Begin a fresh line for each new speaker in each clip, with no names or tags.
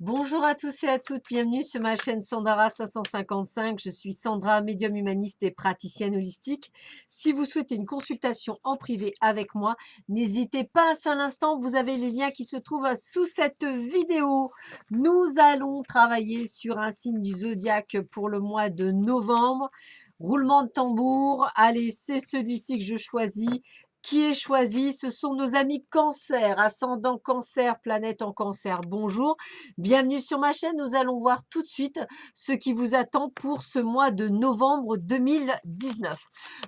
Bonjour à tous et à toutes, bienvenue sur ma chaîne Sandara 555. Je suis Sandra, médium humaniste et praticienne holistique. Si vous souhaitez une consultation en privé avec moi, n'hésitez pas un seul instant, vous avez les liens qui se trouvent sous cette vidéo. Nous allons travailler sur un signe du zodiaque pour le mois de novembre. Roulement de tambour, allez, c'est celui-ci que je choisis. Qui est choisi? Ce sont nos amis Cancer, ascendant Cancer, planète en Cancer. Bonjour. Bienvenue sur ma chaîne. Nous allons voir tout de suite ce qui vous attend pour ce mois de novembre 2019.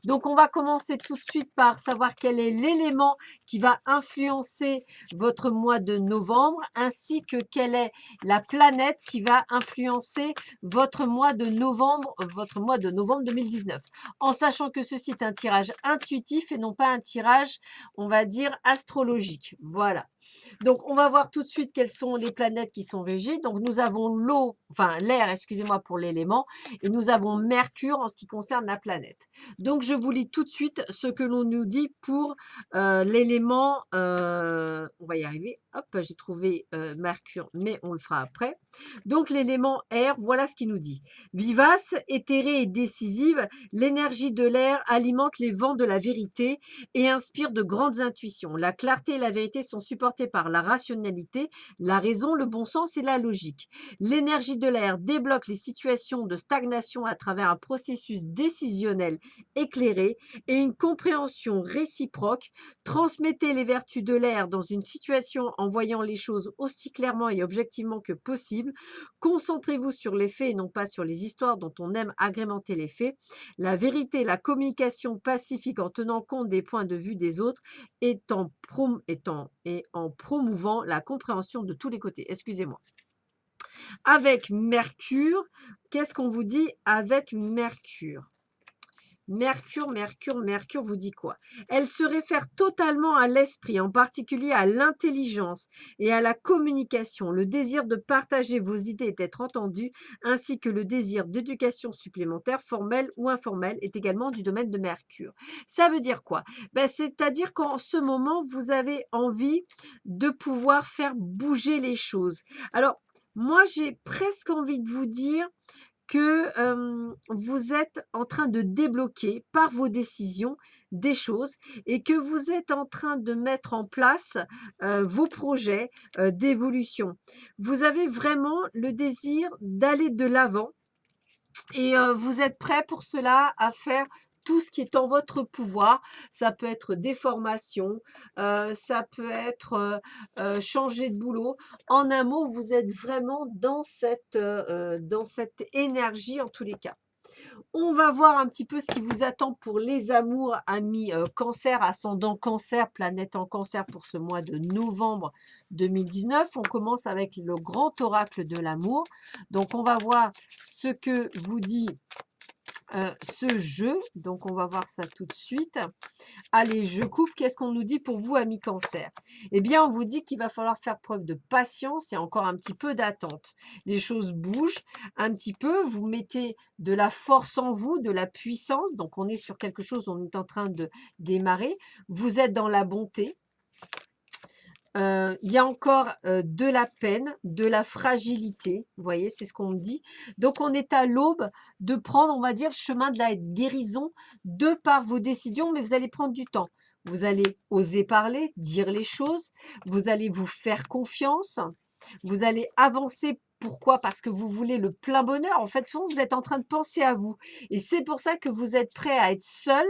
Donc, on va commencer tout de suite par savoir quel est l'élément qui va influencer votre mois de novembre, ainsi que quelle est la planète qui va influencer votre mois de novembre 2019. En sachant que ceci est un tirage intuitif et non pas un tirage, on va dire, astrologique. Voilà. Donc, on va voir tout de suite quelles sont les planètes qui sont régies. Donc, nous avons l'eau, enfin l'air, excusez-moi pour l'élément, et nous avons Mercure en ce qui concerne la planète. Donc, je vous lis tout de suite ce que l'on nous dit pour l'élément, on va y arriver. Hop, j'ai trouvé Mercure, mais on le fera après. Donc, l'élément air, voilà ce qu'il nous dit. Vivace, éthérée et décisive, l'énergie de l'air alimente les vents de la vérité et inspire de grandes intuitions. La clarté et la vérité sont supportées par la rationalité, la raison, le bon sens et la logique. L'énergie de l'air débloque les situations de stagnation à travers un processus décisionnel éclairé et une compréhension réciproque. Transmettez les vertus de l'air dans une situation en voyant les choses aussi clairement et objectivement que possible. Concentrez-vous sur les faits et non pas sur les histoires dont on aime agrémenter les faits. La vérité, la communication pacifique en tenant compte des points de vue des autres et en promouvant la compréhension de tous les côtés. Excusez-moi. Avec Mercure, qu'est-ce qu'on vous dit avec Mercure? Mercure vous dit quoi? Elle se réfère totalement à l'esprit, en particulier à l'intelligence et à la communication, le désir de partager vos idées et d'être entendu, ainsi que le désir d'éducation supplémentaire, formelle ou informelle, est également du domaine de Mercure. Ça veut dire quoi? Ben, c'est-à-dire qu'en ce moment, vous avez envie de pouvoir faire bouger les choses. Alors, moi, j'ai presque envie de vous dire que vous êtes en train de débloquer par vos décisions des choses et que vous êtes en train de mettre en place vos projets d'évolution. Vous avez vraiment le désir d'aller de l'avant et vous êtes prêt pour cela à faire tout ce qui est en votre pouvoir. Ça peut être des formations, ça peut être changer de boulot. En un mot, vous êtes vraiment dans cette énergie en tous les cas. On va voir un petit peu ce qui vous attend pour les amours, amis Cancer, ascendant Cancer, planète en Cancer pour ce mois de novembre 2019. On commence avec le grand oracle de l'amour. Donc, on va voir ce que vous dit ce jeu. Donc, on va voir ça tout de suite. Allez, je coupe. Qu'est-ce qu'on nous dit pour vous, amis Cancer? Eh bien, on vous dit qu'il va falloir faire preuve de patience et encore un petit peu d'attente. Les choses bougent un petit peu. Vous mettez de la force en vous, de la puissance. Donc, on est sur quelque chose, on est en train de démarrer. Vous êtes dans la bonté. Il y a encore de la peine, de la fragilité, vous voyez, c'est ce qu'on me dit. Donc, on est à l'aube de prendre, on va dire, le chemin de la guérison de par vos décisions, mais vous allez prendre du temps. Vous allez oser parler, dire les choses, vous allez vous faire confiance, vous allez avancer. Pourquoi? Parce que vous voulez le plein bonheur. En fait, vous êtes en train de penser à vous. Et c'est pour ça que vous êtes prêt à être seul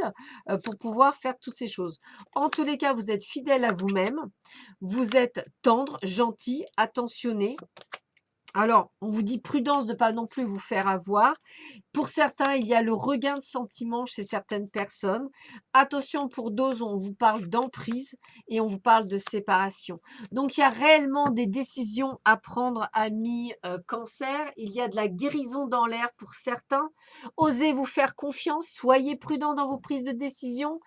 pour pouvoir faire toutes ces choses. En tous les cas, vous êtes fidèle à vous-même. Vous êtes tendre, gentil, attentionné. Alors, on vous dit prudence de ne pas non plus vous faire avoir. Pour certains, il y a le regain de sentiments chez certaines personnes. Attention, pour d'autres, on vous parle d'emprise et on vous parle de séparation. Donc, il y a réellement des décisions à prendre, amis Cancer. Il y a de la guérison dans l'air pour certains. Osez vous faire confiance. Soyez prudent dans vos prises de décision.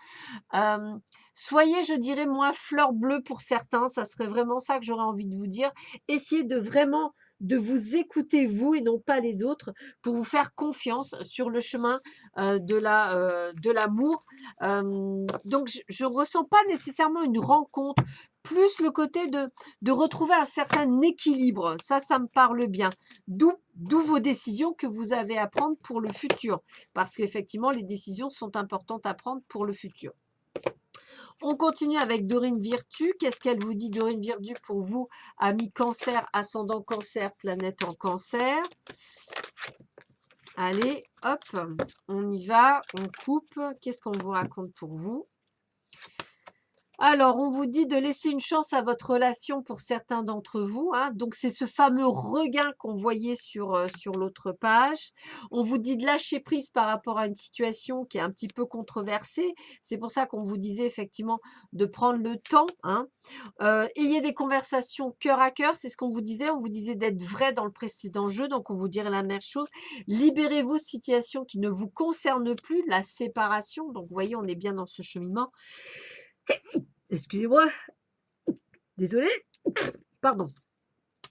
Soyez, je dirais, moins fleur bleue pour certains. Ça serait vraiment ça que j'aurais envie de vous dire. Essayez de vraiment de vous écouter vous et non pas les autres pour vous faire confiance sur le chemin de l'amour. Donc, je ne ressens pas nécessairement une rencontre plus le côté de retrouver un certain équilibre. Ça me parle bien. D'où vos décisions que vous avez à prendre pour le futur. Parce qu'effectivement, les décisions sont importantes à prendre pour le futur. On continue avec Dorine Virtue. Qu'est-ce qu'elle vous dit, Dorine Virtue, pour vous, amis Cancer, ascendant Cancer, planète en Cancer? Allez, hop, on y va, on coupe. Qu'est-ce qu'on vous raconte pour vous? Alors, on vous dit de laisser une chance à votre relation pour certains d'entre vous, hein. Donc, c'est ce fameux regain qu'on voyait sur l'autre page. On vous dit de lâcher prise par rapport à une situation qui est un petit peu controversée. C'est pour ça qu'on vous disait effectivement de prendre le temps, hein. Ayez des conversations cœur à cœur, c'est ce qu'on vous disait. On vous disait d'être vrai dans le précédent jeu, donc on vous dirait la même chose. Libérez-vous de situations qui ne vous concernent plus, la séparation. Donc, vous voyez, on est bien dans ce cheminement. Excusez-moi, désolée, pardon.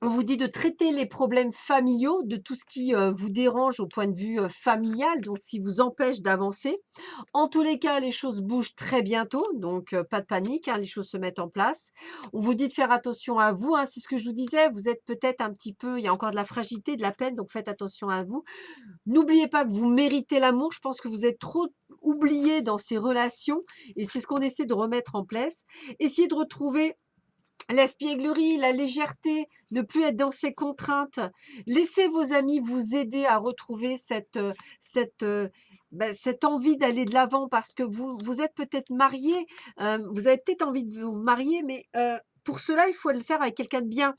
On vous dit de traiter les problèmes familiaux, de tout ce qui vous dérange au point de vue familial, donc ce qui vous empêche d'avancer. En tous les cas, les choses bougent très bientôt, donc pas de panique, hein, les choses se mettent en place. On vous dit de faire attention à vous, hein, c'est ce que je vous disais, vous êtes peut-être un petit peu, il y a encore de la fragilité, de la peine, donc faites attention à vous. N'oubliez pas que vous méritez l'amour, je pense que vous êtes trop oubliés dans ces relations, et c'est ce qu'on essaie de remettre en place. Essayez de retrouver l'espièglerie, la légèreté, ne plus être dans ces contraintes. Laissez vos amis vous aider à retrouver cette envie d'aller de l'avant parce que vous êtes peut-être marié, vous avez peut-être envie de vous marier, mais pour cela, il faut le faire avec quelqu'un de bien.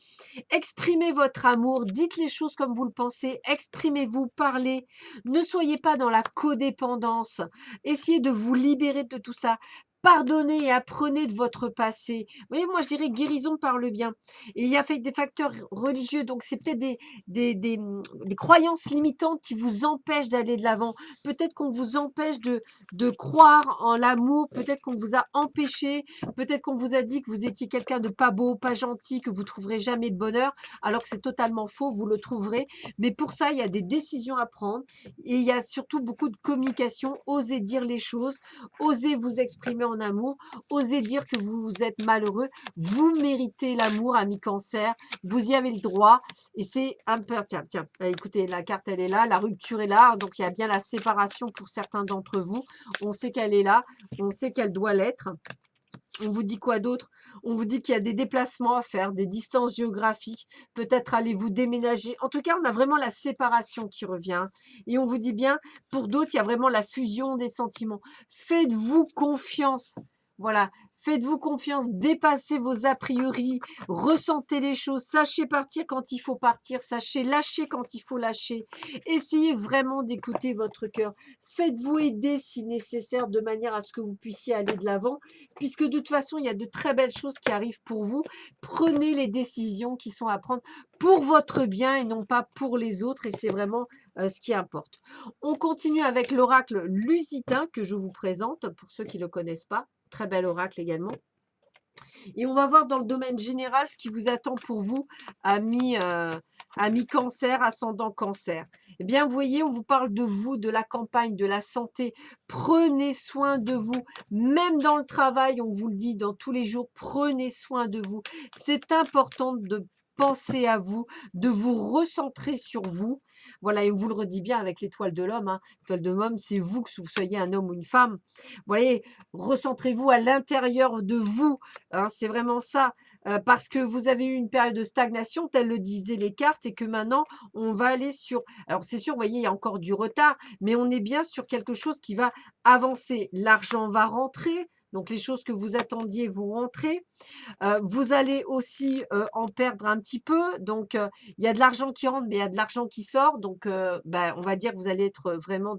Exprimez votre amour, dites les choses comme vous le pensez, exprimez-vous, parlez. Ne soyez pas dans la codépendance. Essayez de vous libérer de tout ça. Pardonnez et apprenez de votre passé. Vous voyez, moi, je dirais guérison par le bien. Et il y a fait des facteurs religieux, donc c'est peut-être des croyances limitantes qui vous empêchent d'aller de l'avant. Peut-être qu'on vous empêche de croire en l'amour, peut-être qu'on vous a empêché, peut-être qu'on vous a dit que vous étiez quelqu'un de pas beau, pas gentil, que vous trouverez jamais le bonheur, alors que c'est totalement faux, vous le trouverez. Mais pour ça, il y a des décisions à prendre et il y a surtout beaucoup de communication. Osez dire les choses, osez vous exprimer en amour, osez dire que vous êtes malheureux. Vous méritez l'amour, ami Cancer. Vous y avez le droit. Et c'est un peu... Tiens, écoutez, la carte, elle est là. La rupture est là. Donc, il y a bien la séparation pour certains d'entre vous. On sait qu'elle est là. On sait qu'elle doit l'être. On vous dit quoi d'autre? On vous dit qu'il y a des déplacements à faire, des distances géographiques. Peut-être allez-vous déménager. En tout cas, on a vraiment la séparation qui revient. Et on vous dit bien, pour d'autres, il y a vraiment la fusion des sentiments. Faites-vous confiance. Voilà, faites-vous confiance, dépassez vos a priori, ressentez les choses, sachez partir quand il faut partir, sachez lâcher quand il faut lâcher. Essayez vraiment d'écouter votre cœur. Faites-vous aider si nécessaire de manière à ce que vous puissiez aller de l'avant, puisque de toute façon, il y a de très belles choses qui arrivent pour vous. Prenez les décisions qui sont à prendre pour votre bien et non pas pour les autres, et c'est vraiment ce qui importe. On continue avec l'oracle lusitain que je vous présente, pour ceux qui ne le connaissent pas. Très bel oracle également. Et on va voir dans le domaine général ce qui vous attend pour vous, amis Cancer, ascendant Cancer. Eh bien, vous voyez, on vous parle de vous, de la campagne, de la santé. Prenez soin de vous. Même dans le travail, on vous le dit, dans tous les jours, prenez soin de vous. C'est important de penser à vous, de vous recentrer sur vous. Voilà, et on vous le redit bien avec l'étoile de l'homme. Hein. L'étoile de l'homme, c'est vous, que vous soyez un homme ou une femme. Vous voyez, recentrez-vous à l'intérieur de vous. Hein, c'est vraiment ça. Parce que vous avez eu une période de stagnation, telle le disaient les cartes, et que maintenant, on va aller sur... Alors, c'est sûr, vous voyez, il y a encore du retard, mais on est bien sur quelque chose qui va avancer. L'argent va rentrer. Donc, les choses que vous attendiez vont rentrer. Vous allez aussi en perdre un petit peu. Donc, il y a de l'argent qui rentre, mais il y a de l'argent qui sort. Donc, on va dire que vous allez être vraiment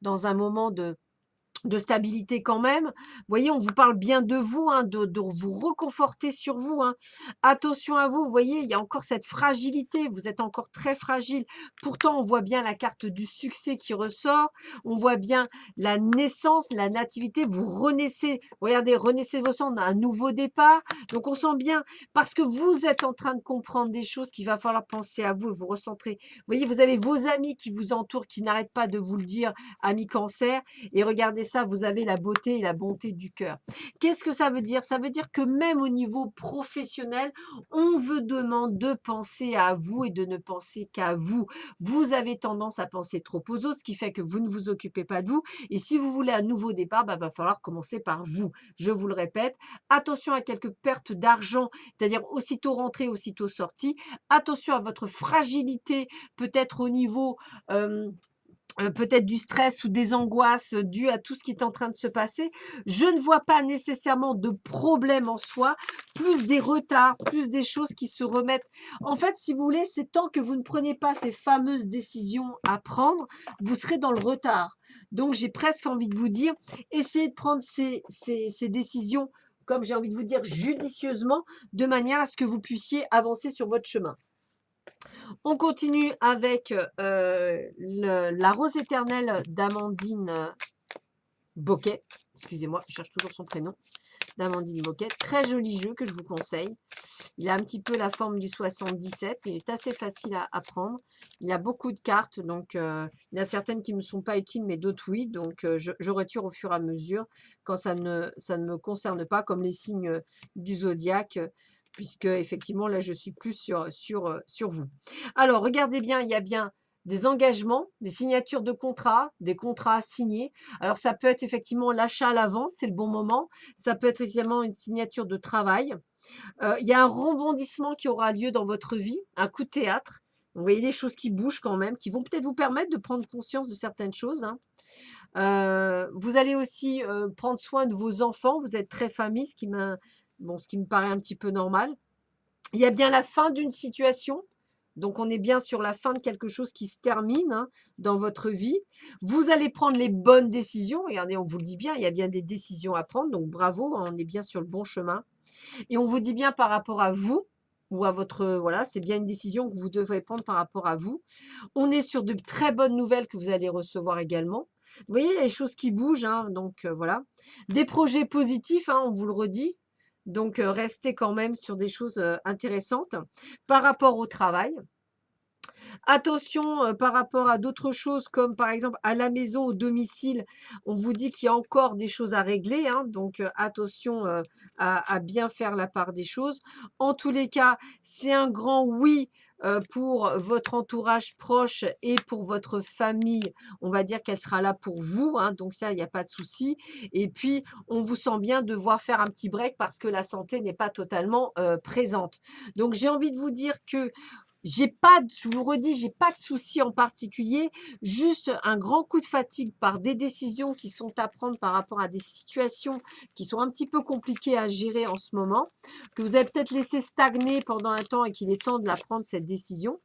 dans un moment de stabilité quand même. Vous voyez, on vous parle bien de vous, hein, de vous reconforter sur vous. Hein. Attention à vous, vous voyez, il y a encore cette fragilité, vous êtes encore très fragile. Pourtant, on voit bien la carte du succès qui ressort, on voit bien la naissance, la nativité, vous renaissez, regardez, renaissez vos cendres, un nouveau départ. Donc, on sent bien, parce que vous êtes en train de comprendre des choses qu'il va falloir penser à vous et vous recentrer. Vous voyez, vous avez vos amis qui vous entourent, qui n'arrêtent pas de vous le dire, amis Cancer, et regardez ça, vous avez la beauté et la bonté du cœur. Qu'est-ce que ça veut dire? Ça veut dire que même au niveau professionnel, on vous demande de penser à vous et de ne penser qu'à vous. Vous avez tendance à penser trop aux autres, ce qui fait que vous ne vous occupez pas de vous. Et si vous voulez un nouveau départ, bah, va falloir commencer par vous. Je vous le répète, attention à quelques pertes d'argent, c'est-à-dire aussitôt rentré, aussitôt sorti. Attention à votre fragilité, peut-être au niveau peut-être du stress ou des angoisses dues à tout ce qui est en train de se passer. Je ne vois pas nécessairement de problème en soi, plus des retards, plus des choses qui se remettent. En fait, si vous voulez, c'est tant que vous ne prenez pas ces fameuses décisions à prendre, vous serez dans le retard. Donc, j'ai presque envie de vous dire, essayez de prendre ces décisions, comme j'ai envie de vous dire, judicieusement, de manière à ce que vous avancer sur votre chemin. On continue avec la rose éternelle d'Amandine Boquet. Excusez-moi, je cherche toujours son prénom. D'Amandine Boquet. Très joli jeu que je vous conseille. Il a un petit peu la forme du 77. Il est assez facile à prendre. Il a beaucoup de cartes. Donc, il y en a certaines qui ne me sont pas utiles, mais d'autres oui. Donc, je retire au fur et à mesure quand ça ne me concerne pas, comme les signes du zodiaque. Puisque effectivement, là, je suis plus sur vous. Alors, regardez bien, il y a bien des engagements, des signatures de contrats, des contrats signés. Alors, ça peut être effectivement l'achat à la vente, c'est le bon moment. Ça peut être également une signature de travail. Il y a un rebondissement qui aura lieu dans votre vie, un coup de théâtre. Vous voyez des choses qui bougent quand même, qui vont peut-être vous permettre de prendre conscience de certaines choses, hein. Vous allez aussi prendre soin de vos enfants. Vous êtes très famille, ce qui me paraît un petit peu normal. Il y a bien la fin d'une situation. Donc, on est bien sur la fin de quelque chose qui se termine, hein, dans votre vie. Vous allez prendre les bonnes décisions. Regardez, on vous le dit bien, il y a bien des décisions à prendre. Donc, bravo, hein, on est bien sur le bon chemin. Et on vous dit bien par rapport à vous ou à votre... Voilà, c'est bien une décision que vous devrez prendre par rapport à vous. On est sur de très bonnes nouvelles que vous allez recevoir également. Vous voyez, il y a des choses qui bougent, hein, donc voilà. Des projets positifs, hein, on vous le redit. Donc, restez quand même sur des choses intéressantes. Par rapport au travail, attention par rapport à d'autres choses comme par exemple à la maison, au domicile, on vous dit qu'il y a encore des choses à régler, hein, donc attention à bien faire la part des choses. En tous les cas, c'est un grand oui pour votre entourage proche et pour votre famille. On va dire qu'elle sera là pour vous, hein, donc ça, il n'y a pas de souci. Et puis, on vous sent bien devoir faire un petit break parce que la santé n'est pas totalement présente. Donc, j'ai envie de vous dire que je vous redis, j'ai pas de souci en particulier, juste un grand coup de fatigue par des décisions qui sont à prendre par rapport à des situations qui sont un petit peu compliquées à gérer en ce moment, que vous avez peut-être laissé stagner pendant un temps et qu'il est temps de la prendre cette décision.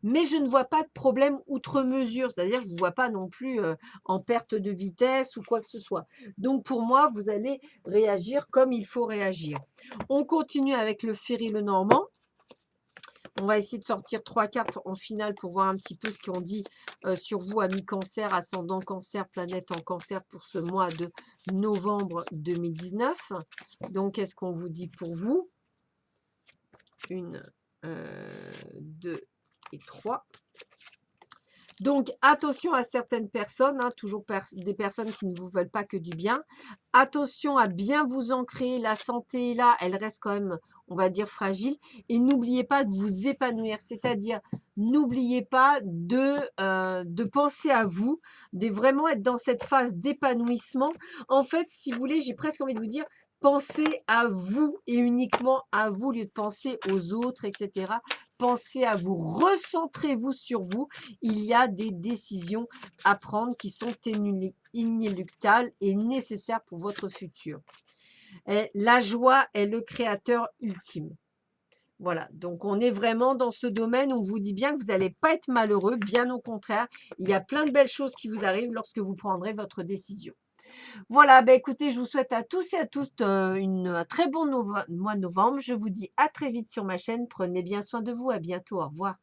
Mais je ne vois pas de problème outre mesure, c'est-à-dire je ne vous vois pas non plus en perte de vitesse ou quoi que ce soit. Donc pour moi, vous allez réagir comme il faut réagir. On continue avec le Ferry Lenormand. On va essayer de sortir 3 cartes en finale pour voir un petit peu ce qu'on dit sur vous, amis cancer, ascendant cancer, planète en cancer pour ce mois de novembre 2019. Donc, qu'est-ce qu'on vous dit pour vous? 1, 2 et 3. Donc, attention à certaines personnes, hein, toujours des personnes qui ne vous veulent pas que du bien. Attention à bien vous ancrer. La santé est là, elle reste quand même, on va dire, fragile. Et n'oubliez pas de vous épanouir, c'est-à-dire n'oubliez pas de penser à vous, de vraiment être dans cette phase d'épanouissement. En fait, si vous voulez, j'ai presque envie de vous dire, pensez à vous et uniquement à vous, au lieu de penser aux autres, etc. Pensez à vous, recentrez-vous sur vous. Il y a des décisions à prendre qui sont inéluctables et nécessaires pour votre futur. Et la joie est le créateur ultime. Voilà, donc on est vraiment dans ce domaine où on vous dit bien que vous n'allez pas être malheureux, bien au contraire. Il y a plein de belles choses qui vous arrivent lorsque vous prendrez votre décision. Voilà, ben écoutez, je vous souhaite à tous et à toutes un très bon mois de novembre. Je vous dis à très vite sur ma chaîne. Prenez bien soin de vous. À bientôt. Au revoir.